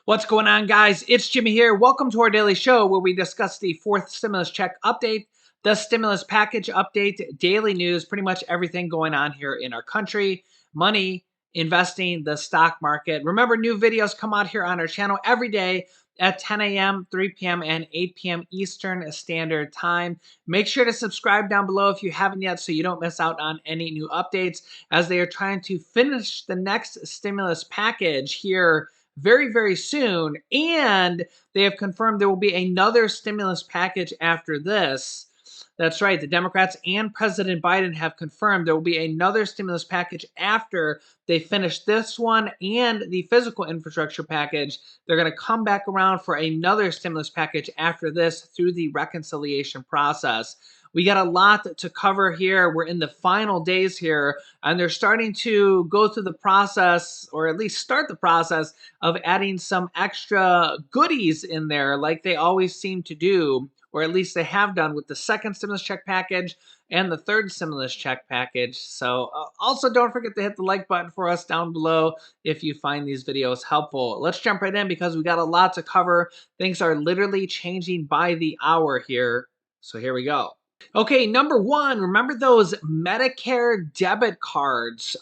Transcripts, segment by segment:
What's going on, guys? It's Jimmy here. Welcome to our daily show where we discuss the fourth stimulus check update, the stimulus package update, daily news, pretty much everything going on here in our country, money, investing, the stock market. Remember, new videos come out here on our channel every day at 10 a.m., 3 p.m., and 8 p.m. Eastern Standard Time. Make sure to subscribe down below if you haven't yet so you don't miss out on any new updates as they are trying to finish the next stimulus package here very, very soon. And they have confirmed there will be another stimulus package after this. That's right. The Democrats and President Biden have confirmed there will be another stimulus package after they finish this one and the physical infrastructure package. They're going to come back around for another stimulus package after this through the reconciliation process. We got a lot to cover here. We're in the final days here, and they're starting to go through the process, or at least start the process, of adding some extra goodies in there like they always seem to do, or at least they have done with the second stimulus check package and the third stimulus check package. So also don't forget to hit the like button for us down below if you find these videos helpful. Let's jump right in because we got a lot to cover. Things are literally changing by the hour here. So here we go. Okay, number one, remember those Medicare debit cards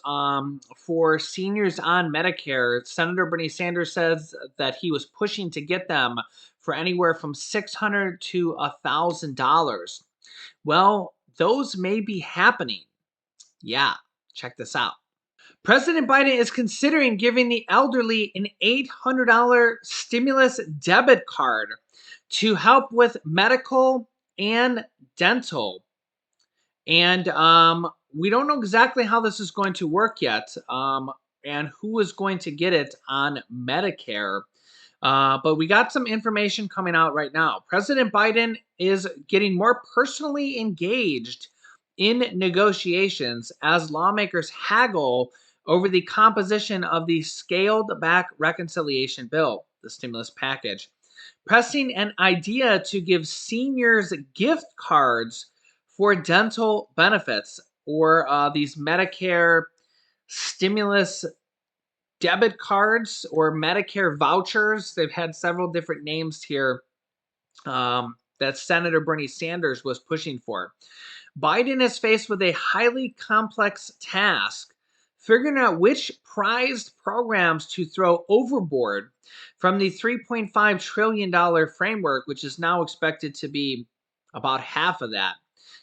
for seniors on Medicare? Senator Bernie Sanders says that he was pushing to get them for anywhere from $600 to $1,000. Well, those may be happening. Yeah, check this out. President Biden is considering giving the elderly an $800 stimulus debit card to help with medical and dental. And we don't know exactly how this is going to work yet, and who is going to get it on Medicare. But we got some information coming out right now. President Biden is getting more personally engaged in negotiations as lawmakers haggle over the composition of the scaled back reconciliation bill, the stimulus package, pressing an idea to give seniors gift cards for dental benefits, or these Medicare stimulus debit cards or Medicare vouchers. They've had several different names here that Senator Bernie Sanders was pushing for. Biden is faced with a highly complex task, figuring out which prized programs to throw overboard from the $3.5 trillion framework, which is now expected to be about half of that,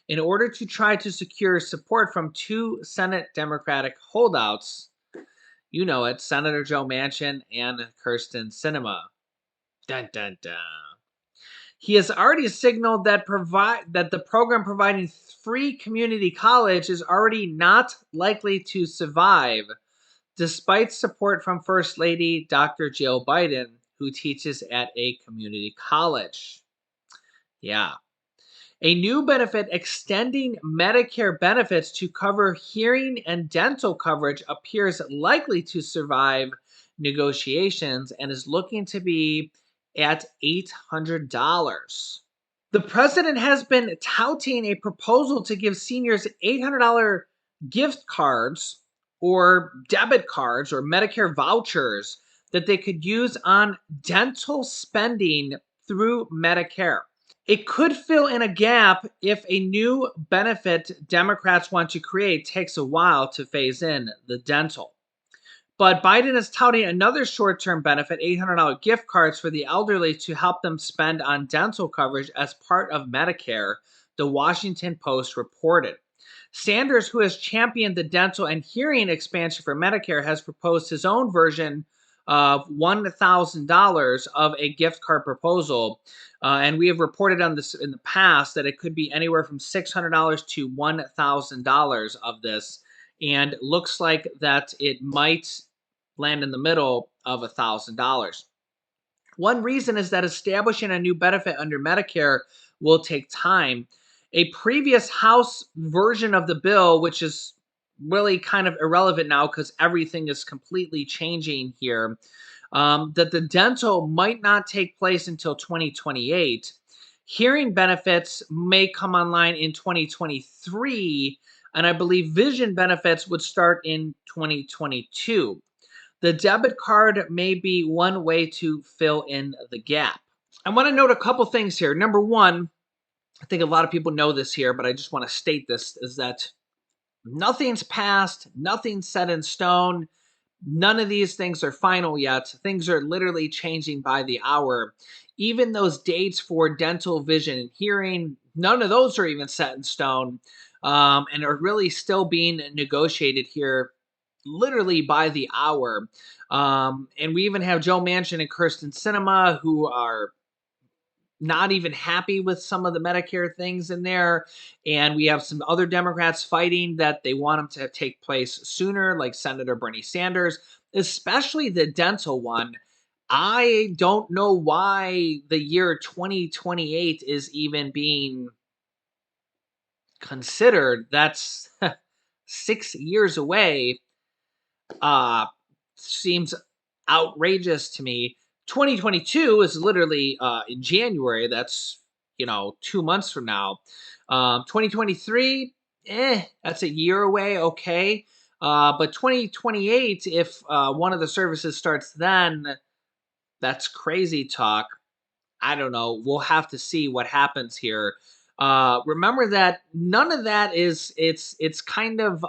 in order to try to secure support from two Senate Democratic holdouts. You know it, Senator Joe Manchin and Kyrsten Sinema. Dun, dun, dun. He has already signaled that the program providing free community college is already not likely to survive, despite support from First Lady Dr. Jill Biden, who teaches at a community college. Yeah. A new benefit extending Medicare benefits to cover hearing and dental coverage appears likely to survive negotiations and is looking to be at $800. The president has been touting a proposal to give seniors $800 gift cards or debit cards or Medicare vouchers that they could use on dental spending through Medicare. It could fill in a gap if a new benefit Democrats want to create takes a while to phase in, the dental. But Biden is touting another short-term benefit, $800 gift cards for the elderly to help them spend on dental coverage as part of Medicare, the Washington Post reported. Sanders, who has championed the dental and hearing expansion for Medicare, has proposed his own version of $1,000 of a gift card proposal. And we have reported on this in the past that it could be anywhere from $600 to $1,000 of this. And looks like that it might land in the middle of $1,000. One reason is that establishing a new benefit under Medicare will take time. A previous House version of the bill, which is really kind of irrelevant now because everything is completely changing here, that the dental might not take place until 2028. Hearing benefits may come online in 2023, and I believe vision benefits would start in 2022. The debit card may be one way to fill in the gap. I want to note a couple things here. Number one, I think a lot of people know this here, but I just want to state this, is that nothing's passed, nothing's set in stone. None of these things are final yet. Things are literally changing by the hour. Even those dates for dental, vision, and hearing, none of those are even set in stone, and are really still being negotiated here literally by the hour. And we even have Joe Manchin and Kirsten Sinema, who are not even happy with some of the Medicare things in there. And we have some other Democrats fighting that they want them to take place sooner, like Senator Bernie Sanders, especially the dental one. I don't know why the year 2028 is even being considered. That's 6 years away. Seems outrageous to me. 2022 is literally in January. That's 2 months from now. 2023, that's a year away. Okay, but 2028, if one of the services starts then, that's crazy talk. I don't know. We'll have to see what happens here. Remember that none of that is. It's kind of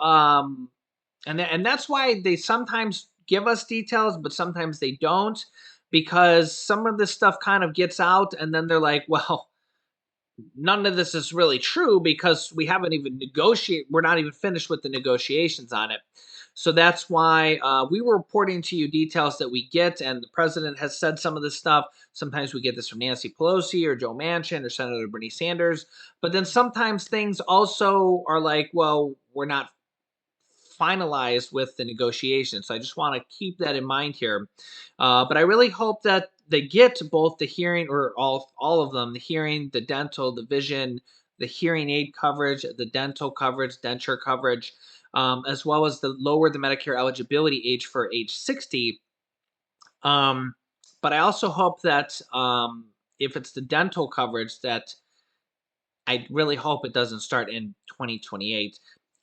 and that's why they sometimes give us details, but sometimes they don't, because some of this stuff kind of gets out, and then they're like, well, none of this is really true because we haven't even negotiated. We're not even finished with the negotiations on it. So that's why we were reporting to you details that we get, and the president has said some of this stuff. Sometimes we get this from Nancy Pelosi or Joe Manchin or Senator Bernie Sanders, but then sometimes things also are like, well, we're not finalized with the negotiations. So I just want to keep that in mind here. But I really hope that they get both the hearing, or all of them, the hearing, the dental, the vision, the hearing aid coverage, the dental coverage, denture coverage, as well as the lower the Medicare eligibility age for age 60. But I also hope that if it's the dental coverage, that I really hope it doesn't start in 2028.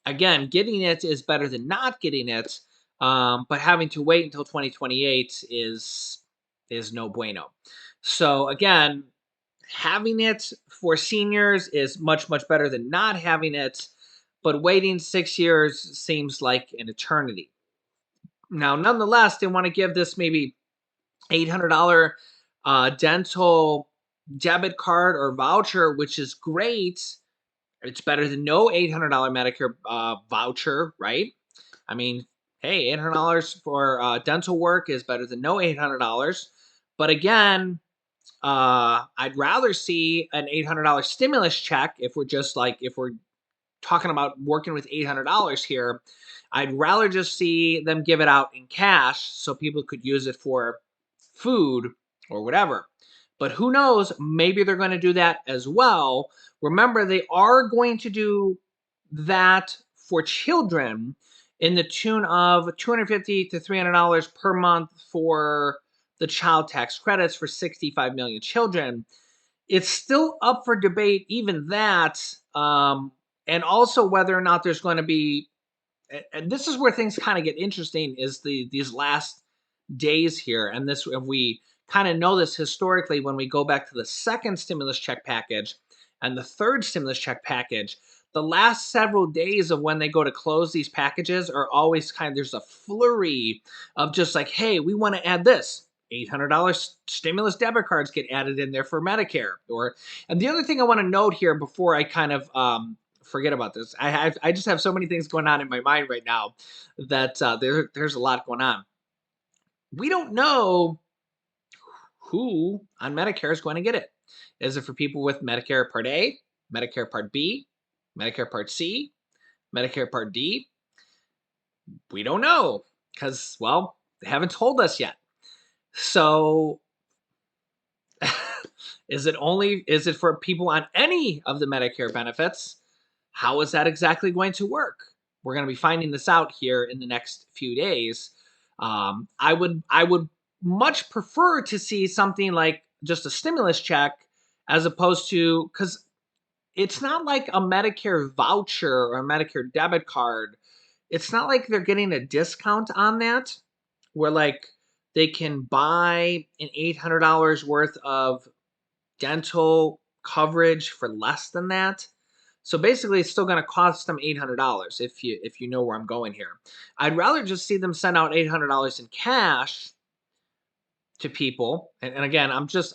Again, getting it is better than not getting it, but having to wait until 2028 is no bueno. So again, having it for seniors is much better than not having it, but waiting 6 years seems like an eternity. Now, nonetheless, they want to give this maybe $800 dental debit card or voucher, which is great. It's better than no $800 Medicare voucher, right? I mean, hey, $800 for dental work is better than no $800. But again, I'd rather see an $800 stimulus check if we're talking about working with $800 here. I'd rather just see them give it out in cash so people could use it for food or whatever. But who knows? Maybe they're going to do that as well. Remember, they are going to do that for children in the tune of $250 to $300 per month for the child tax credits for 65 million children. It's still up for debate, even that, and also whether or not there's going to be. And this is where things kind of get interesting, is these last days here, and this, if we kind of know this historically, when we go back to the second stimulus check package and the third stimulus check package, the last several days of when they go to close these packages are always kind of, there's a flurry of just like, hey, we want to add this. $800 stimulus debit cards get added in there for Medicare. And the other thing I want to note here before I kind of forget about this, I just have so many things going on in my mind right now that there's a lot going on. We don't know who on Medicare is going to get it. Is it for people with Medicare Part A, Medicare Part B, Medicare Part C, Medicare Part D? We don't know because, well, they haven't told us yet. So is it for people on any of the Medicare benefits? How is that exactly going to work? We're going to be finding this out here in the next few days. I would much prefer to see something like just a stimulus check, as opposed to, because it's not like a Medicare voucher or a Medicare debit card. It's not like they're getting a discount on that. where like they can buy an $800 worth of dental coverage for less than that. So basically, it's still going to cost them $800 if you know where I'm going here. I'd rather just see them send out $800 in cash to people. And again, I'm just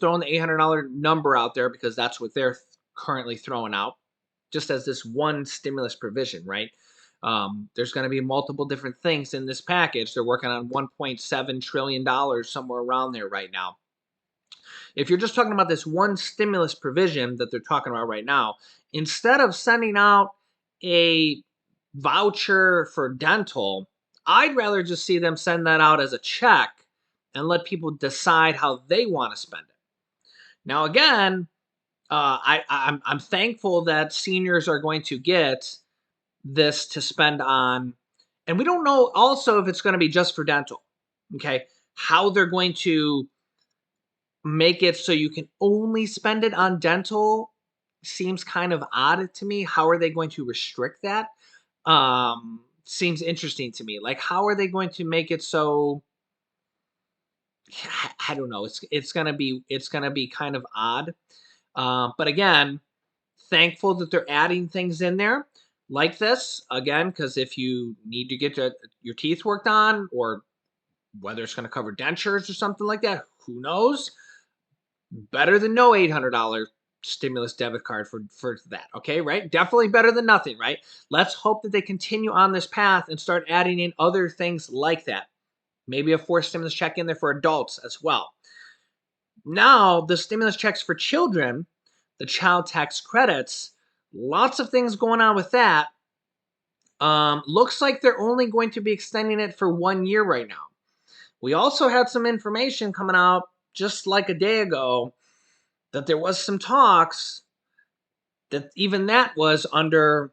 throwing the $800 number out there because that's what they're currently throwing out, just as this one stimulus provision, right? There's going to be multiple different things in this package. They're working on $1.7 trillion, somewhere around there right now. If you're just talking about this one stimulus provision that they're talking about right now, instead of sending out a voucher for dental, I'd rather just see them send that out as a check and let people decide how they want to spend it. Now, again, I'm thankful that seniors are going to get this to spend on, and we don't know also if it's going to be just for dental. Okay, how they're going to make it so you can only spend it on dental seems kind of odd to me. How are they going to restrict that? Seems interesting to me. Like, how are they going to make it so? I don't know. It's gonna be kind of odd. But again, thankful that they're adding things in there like this again, because if you need to get your teeth worked on, or whether it's going to cover dentures or something like that, who knows? Better than no $800 stimulus debit card for that. Okay, right? Definitely better than nothing, right? Let's hope that they continue on this path and start adding in other things like that. Maybe a forced stimulus check in there for adults as well. Now, the stimulus checks for children, the child tax credits, lots of things going on with that. Looks like they're only going to be extending it for 1 year right now. We also had some information coming out just like a day ago that there was some talks that even that was under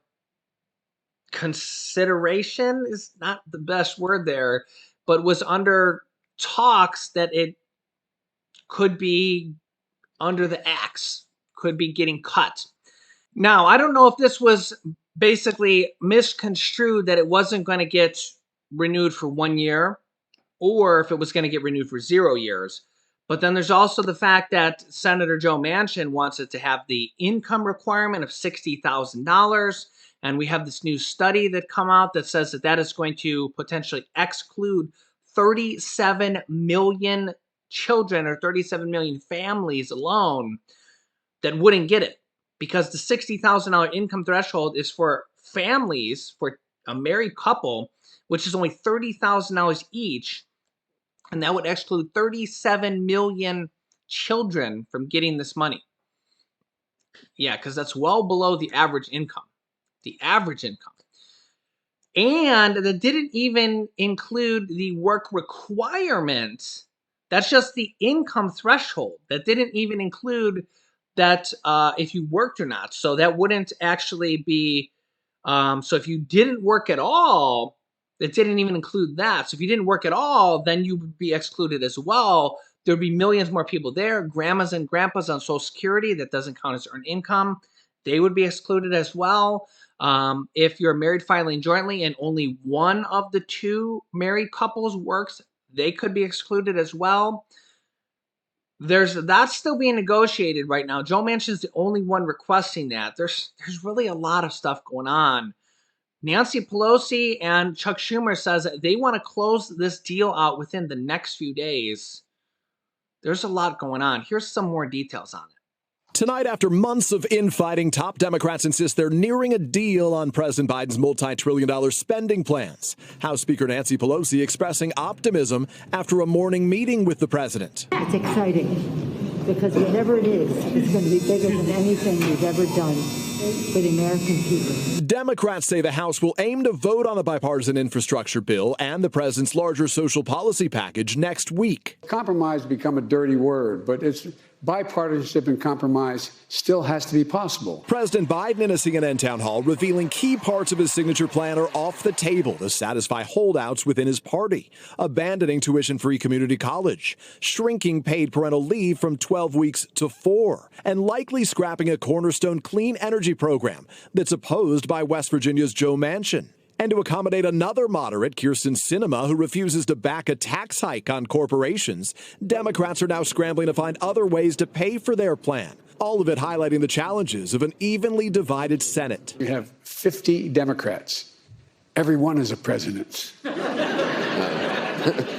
consideration, is not the best word there, but was under talks that it could be under the axe, could be getting cut. Now, I don't know if this was basically misconstrued that it wasn't going to get renewed for 1 year, or if it was going to get renewed for 0 years. But then there's also the fact that Senator Joe Manchin wants it to have the income requirement of $60,000. And we have this new study that come out that says that is going to potentially exclude 37 million children or 37 million families alone that wouldn't get it, because the $60,000 income threshold is for families, for a married couple, which is only $30,000 each. And that would exclude 37 million children from getting this money. Yeah, because that's well below the average income. The average income. And that didn't even include the work requirement. That's just the income threshold. That didn't even include that if you worked or not. So that wouldn't actually be, so if you didn't work at all, it didn't even include that. So if you didn't work at all, then you would be excluded as well. There'd be millions more people there. Grandmas and grandpas on Social Security, that doesn't count as earned income. They would be excluded as well. If you're married filing jointly and only one of the two married couples works, they could be excluded as well. That's still being negotiated right now. Joe Manchin's the only one requesting that. There's really a lot of stuff going on. Nancy Pelosi and Chuck Schumer says that they want to close this deal out within the next few days. There's a lot going on. Here's some more details on it. Tonight, after months of infighting, top Democrats insist they're nearing a deal on President Biden's multi-trillion-dollar spending plans. House Speaker Nancy Pelosi expressing optimism after a morning meeting with the president. It's exciting because whatever it is, it's going to be bigger than anything we've ever done for the American people. Democrats say the House will aim to vote on the bipartisan infrastructure bill and the president's larger social policy package next week. Compromise become a dirty word, but it's bipartisanship and compromise still has to be possible. President Biden in a CNN town hall revealing key parts of his signature plan are off the table to satisfy holdouts within his party, abandoning tuition-free community college, shrinking paid parental leave from 12 weeks to 4, and likely scrapping a cornerstone clean energy program that's opposed by West Virginia's Joe Manchin. And to accommodate another moderate, Kyrsten Sinema, who refuses to back a tax hike on corporations, Democrats are now scrambling to find other ways to pay for their plan. All of it highlighting the challenges of an evenly divided Senate. You have 50 Democrats. Every one is a president.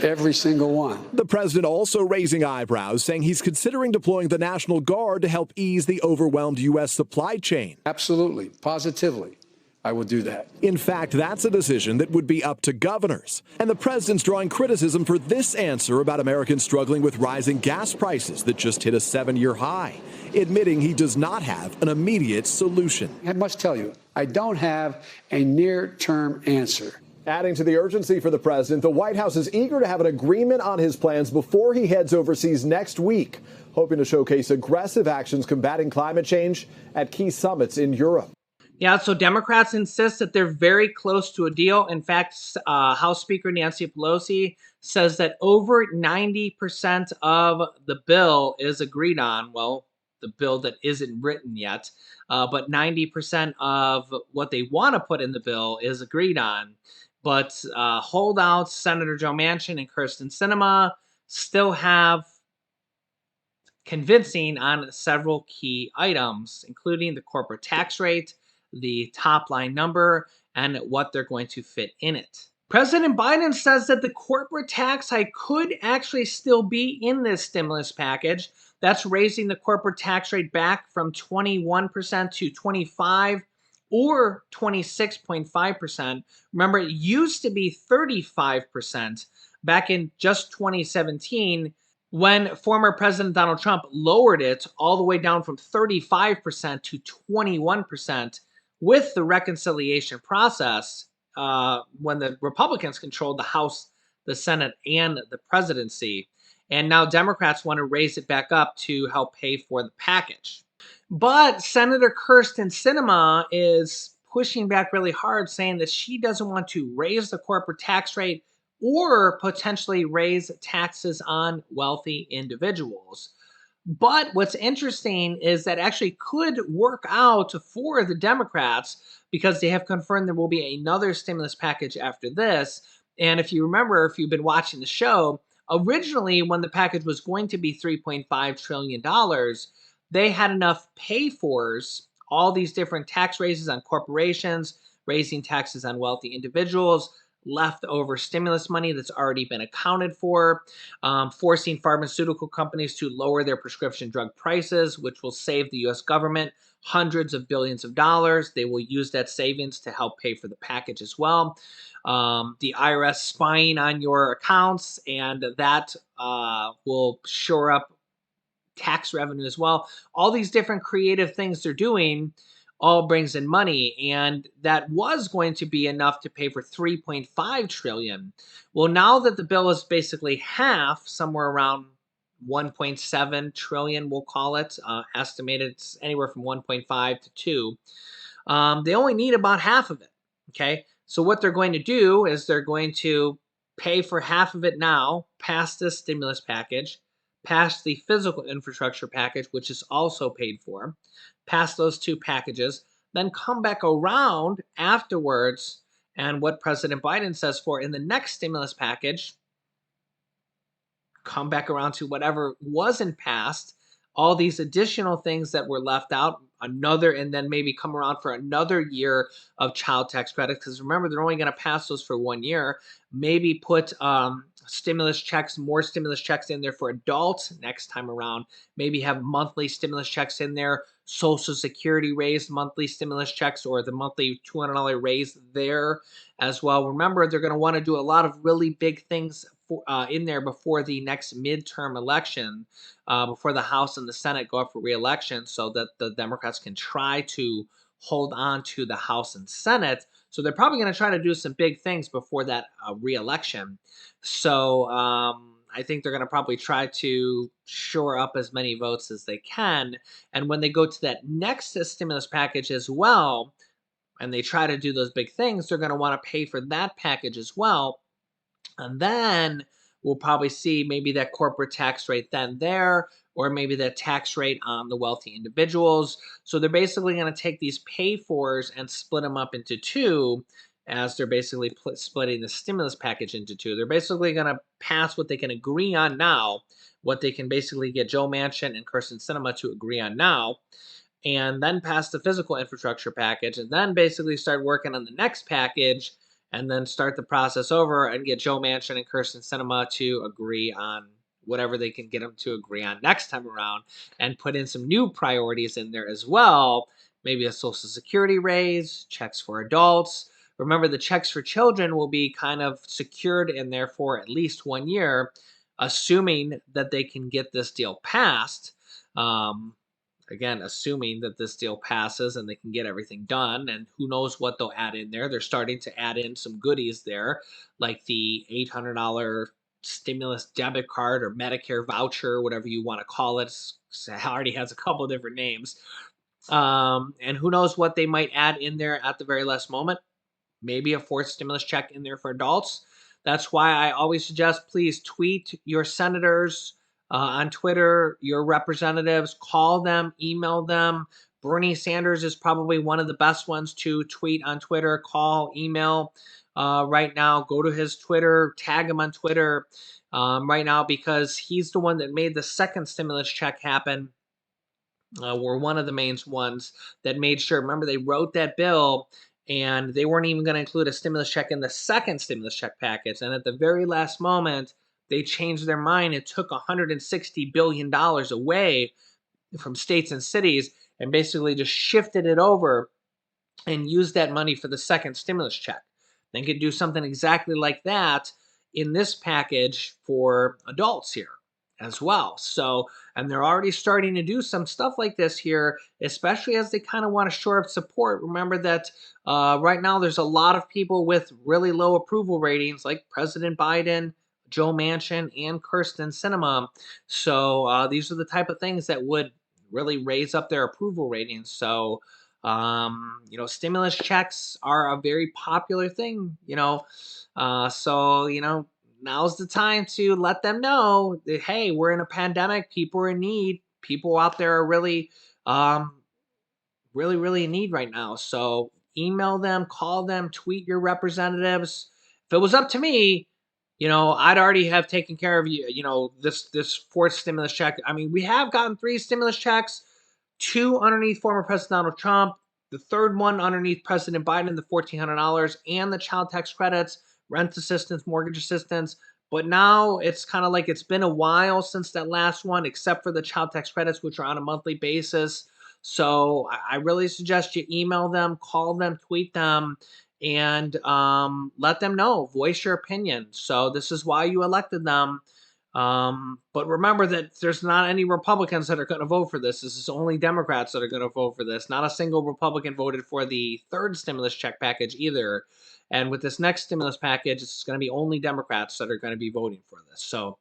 Every single one. The president also raising eyebrows, saying he's considering deploying the National Guard to help ease the overwhelmed U.S. supply chain. Absolutely, positively, I will do that. In fact, that's a decision that would be up to governors. And the president's drawing criticism for this answer about Americans struggling with rising gas prices that just hit a 7-year high, admitting he does not have an immediate solution. I must tell you, I don't have a near-term answer. Adding to the urgency for the president, the White House is eager to have an agreement on his plans before he heads overseas next week, hoping to showcase aggressive actions combating climate change at key summits in Europe. Yeah, so Democrats insist that they're very close to a deal. In fact, House Speaker Nancy Pelosi says that over 90% of the bill is agreed on. Well, the bill that isn't written yet, but 90% of what they want to put in the bill is agreed on. But holdouts, Senator Joe Manchin and Kyrsten Sinema, still have convincing on several key items, including the corporate tax rate, the top line number, and what they're going to fit in it. President Biden says that the corporate tax hike could actually still be in this stimulus package. That's raising the corporate tax rate back from 21% to 25% or 26.5%. Remember, it used to be 35% back in just 2017 when former President Donald Trump lowered it all the way down from 35% to 21% with the reconciliation process when the Republicans controlled the House, the Senate, and the presidency. And now Democrats want to raise it back up to help pay for the package. But Senator Kyrsten Sinema is pushing back really hard, saying that she doesn't want to raise the corporate tax rate or potentially raise taxes on wealthy individuals. But what's interesting is that actually could work out for the Democrats because they have confirmed there will be another stimulus package after this. And if you remember, if you've been watching the show, originally when the package was going to be $3.5 trillion, they had enough pay-fors, all these different tax raises on corporations, raising taxes on wealthy individuals, leftover stimulus money that's already been accounted for, forcing pharmaceutical companies to lower their prescription drug prices, which will save the U.S. government hundreds of billions of dollars. They will use that savings to help pay for the package as well. The IRS spying on your accounts, and that will shore up tax revenue as well. All these different creative things they're doing all brings in money, and that was going to be enough to pay for 3.5 trillion. Well, now that the bill is basically half, somewhere around 1.7 trillion, we'll call it, estimated it's anywhere from 1.5 to 2. They only need about half of it. Okay, so what they're going to do is they're going to pay for half of it now, pass this stimulus package, pass the physical infrastructure package, which is also paid for, pass those two packages, then come back around afterwards, and what President Biden says for in the next stimulus package, come back around to whatever wasn't passed, all these additional things that were left out, another, and then maybe come around for another year of child tax credits, because remember, they're only going to pass those for 1 year, maybe put stimulus checks, more stimulus checks in there for adults next time around, maybe have monthly stimulus checks in there, Social Security raised monthly stimulus checks, or the monthly $200 raise there as well. Remember, they're going to want to do a lot of really big things in there before the next midterm election, before the House and the Senate go up for re-election, so that the Democrats can try to hold on to the House and Senate. So they're probably going to try to do some big things before that re-election. So I think they're going to probably try to shore up as many votes as they can. And when they go to that next stimulus package as well, and they try to do those big things, they're going to want to pay for that package as well. And then we'll probably see maybe that corporate tax rate then there, or maybe that tax rate on the wealthy individuals. So they're basically going to take these pay-fors and split them up into two, as they're basically splitting the stimulus package into two. They're basically going to pass what they can agree on now, what they can basically get Joe Manchin and Kirsten Sinema to agree on now, and then pass the physical infrastructure package, and then basically start working on the next package, and then start the process over and get Joe Manchin and Kirsten Sinema to agree on whatever they can get them to agree on next time around, and put in some new priorities in there as well. Maybe a Social Security raise, checks for adults. Remember, the checks for children will be kind of secured in there for at least 1 year, assuming that they can get this deal passed. Again, assuming that this deal passes and they can get everything done, and who knows what they'll add in there. They're starting to add in some goodies there, like the $800 stimulus debit card or Medicare voucher, whatever you want to call it. It already has a couple different names. And who knows what they might add in there at the very last moment. Maybe a fourth stimulus check in there for adults. That's why I always suggest, please tweet your senators on Twitter, your representatives, call them, email them. Bernie Sanders is probably one of the best ones to tweet on Twitter, call, email. Right now, go to his Twitter, tag him on Twitter right now, because he's the one that made the second stimulus check happen. Were one of the main ones that made sure. Remember, they wrote that bill and they weren't even going to include a stimulus check in the second stimulus check package. And at the very last moment, they changed their mind and took $160 billion away from states and cities and basically just shifted it over and use that money for the second stimulus check. They could do something exactly like that in this package for adults here as well. So, and they're already starting to do some stuff like this here, especially as they kind of want to shore up support. Remember that right now there's a lot of people with really low approval ratings, like President Biden, Joe Manchin, and Kirsten Sinema. So these are the type of things that would really raise up their approval ratings. So, stimulus checks are a very popular thing, so, now's the time to let them know that, hey, we're in a pandemic, people are in need, people out there are really, really in need right now. So email them, call them, tweet your representatives. If it was up to me, I'd already have taken care of this fourth stimulus check. I mean, we have gotten 3 stimulus checks, 2 underneath former President Donald Trump, the third one underneath President Biden, the $1,400, and the child tax credits, rent assistance, mortgage assistance. But now it's kind of like it's been a while since that last one, except for the child tax credits, which are on a monthly basis. So I really suggest you email them, call them, tweet them, and let them know. Voice your opinion. So this is why you elected them. But remember that there's not any Republicans that are going to vote for this. This is only Democrats that are going to vote for this. Not a single Republican voted for the third stimulus check package either. And with this next stimulus package, it's going to be only Democrats that are going to be voting for this. So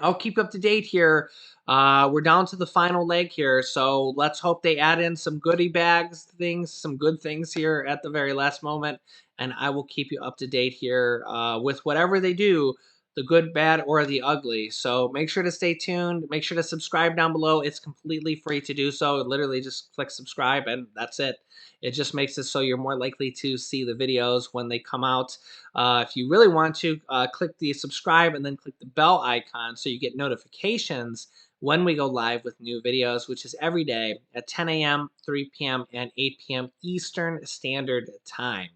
I'll keep you up to date here. We're down to the final leg here, so let's hope they add in some goodie bags, some good things here at the very last moment, and I will keep you up to date here with whatever they do, the good, bad, or the ugly. So make sure to stay tuned. Make sure to subscribe down below. It's completely free to do so. Literally just click subscribe, and that's it. It just makes it so you're more likely to see the videos when they come out. If you really want to, click the subscribe and then click the bell icon so you get notifications when we go live with new videos, which is every day at 10 a.m., 3 p.m., and 8 p.m. Eastern Standard Time.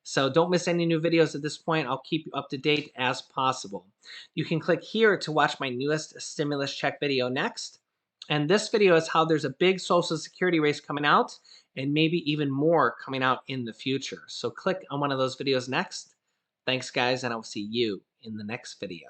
So don't miss any new videos at this point. I'll keep you up to date as possible. You can click here to watch my newest stimulus check video next. And this video is how there's a big Social Security race coming out, and maybe even more coming out in the future. So click on one of those videos next. Thanks, guys, and I will see you in the next video.